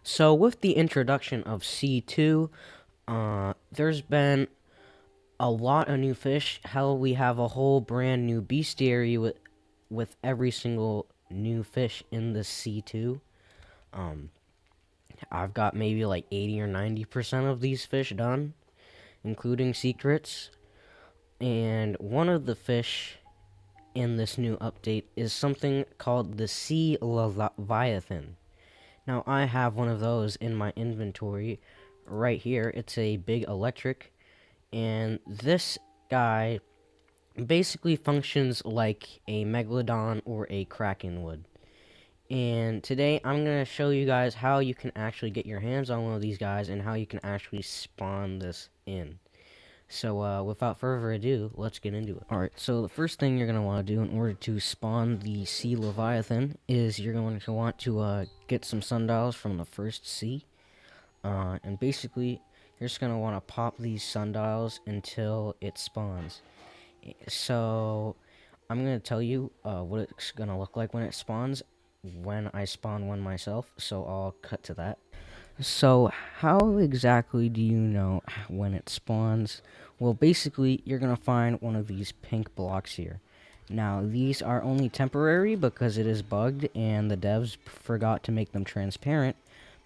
So with the introduction of C2, there's been a lot of new fish. Hell, we have a whole brand new bestiary with every single new fish in the C2. Um, I've got maybe like 80 or 90% of these fish done, including secrets. And one of the fish in this new update is something called the Sea Leviathan. Now, I have one of those in my inventory right here. It's a big electric, and this guy basically functions like a megalodon or a kraken would. And today I'm going to show you guys how you can actually get your hands on one of these guys and how you can actually spawn this in. So without further ado, let's get into it. Alright, so the first thing you're going to want to do in order to spawn the Sea Leviathan is you're going to want to get some sundials from the first sea. And basically, you're just going to want to pop these sundials until it spawns. So, I'm going to tell you what it's going to look like when it spawns, when I spawn one myself, so I'll cut to that. So, how exactly do you know when it spawns? Well, basically, you're going to find one of these pink blocks here. Now, these are only temporary because it is bugged and the devs forgot to make them transparent,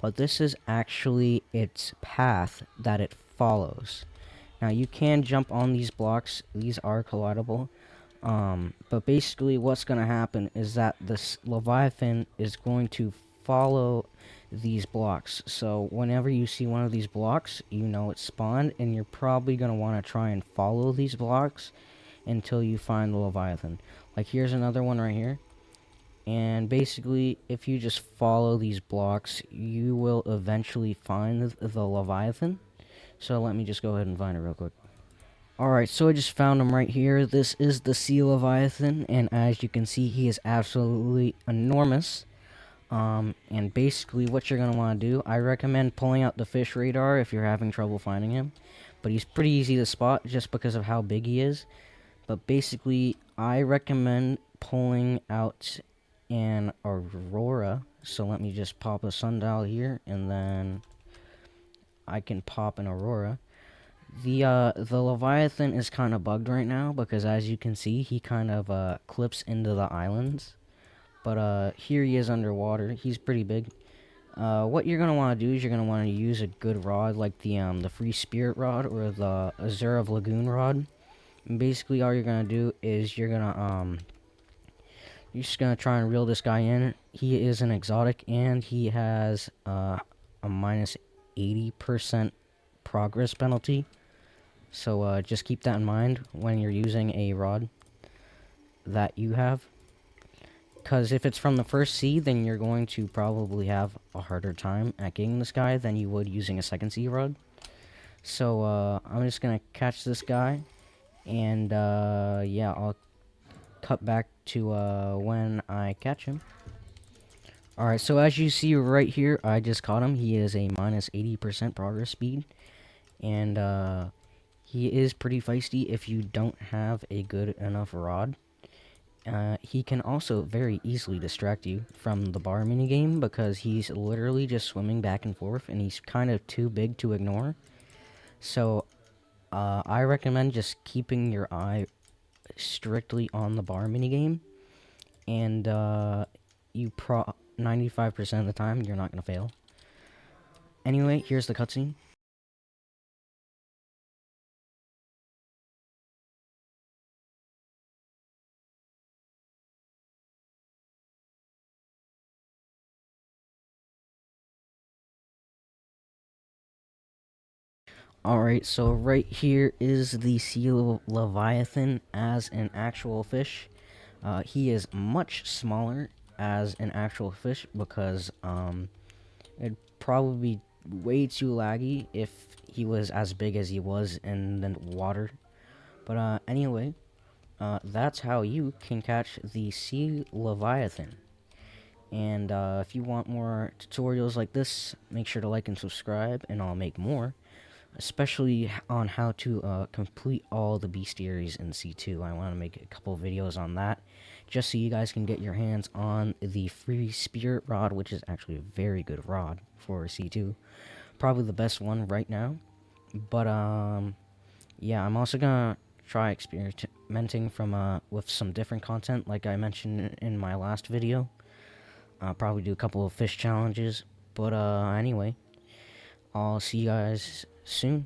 but this is actually its path that it follows. Now, you can jump on these blocks, these are collidable, but basically what's going to happen is that this Leviathan is going to follow these blocks. So whenever you see one of these blocks, you know it's spawned, and you're probably going to want to try and follow these blocks until you find the Leviathan. Like here's another one right here. And basically, if you just follow these blocks, you will eventually find the Leviathan. So let me just go ahead and find it real quick. Alright, so I just found him right here. This is the Sea Leviathan, and as you can see, he is absolutely enormous. And basically what you're going to want to do, I recommend pulling out the fish radar if you're having trouble finding him. But he's pretty easy to spot just because of how big he is. But basically, I recommend pulling out an Aurora. So let me just pop a sundial here, and then I can pop an Aurora. The Leviathan is kind of bugged right now because as you can see, he kind of clips into the islands. But here he is underwater. He's pretty big. What you're gonna want to do is you're gonna want to use a good rod like the Free Spirit rod or the Azure of Lagoon rod. And basically, all you're gonna do is you're just gonna try and reel this guy in. He is an exotic and he has a minus 80% progress penalty. So just keep that in mind when you're using a rod that you have. Because if it's from the first sea, then you're going to probably have a harder time at getting this guy than you would using a second sea rod. So I'm just going to catch this guy. And yeah, I'll cut back to when I catch him. Alright, so as you see right here, I just caught him. He is a minus 80% progress speed. And he is pretty feisty if you don't have a good enough rod. He can also very easily distract you from the bar minigame because he's literally just swimming back and forth and he's kind of too big to ignore. So I recommend just keeping your eye strictly on the bar minigame, and 95% of the time you're not going to fail. Anyway, here's the cutscene. Alright, so right here is the Sea Leviathan as an actual fish. He is much smaller as an actual fish because it'd probably be way too laggy if he was as big as he was in the water. But anyway, that's how you can catch the Sea Leviathan. And if you want more tutorials like this, make sure to like and subscribe, and I'll make more. Especially on how to complete all the bestiaries in C2. I want to make a couple videos on that. just so you guys can get your hands on the free spirit rod, which is actually a very good rod for C2. Probably the best one right now. But yeah, I'm also gonna try experimenting with some different content, like I mentioned in my last video. I'll probably do a couple of fish challenges. But anyway, I'll see you guys soon.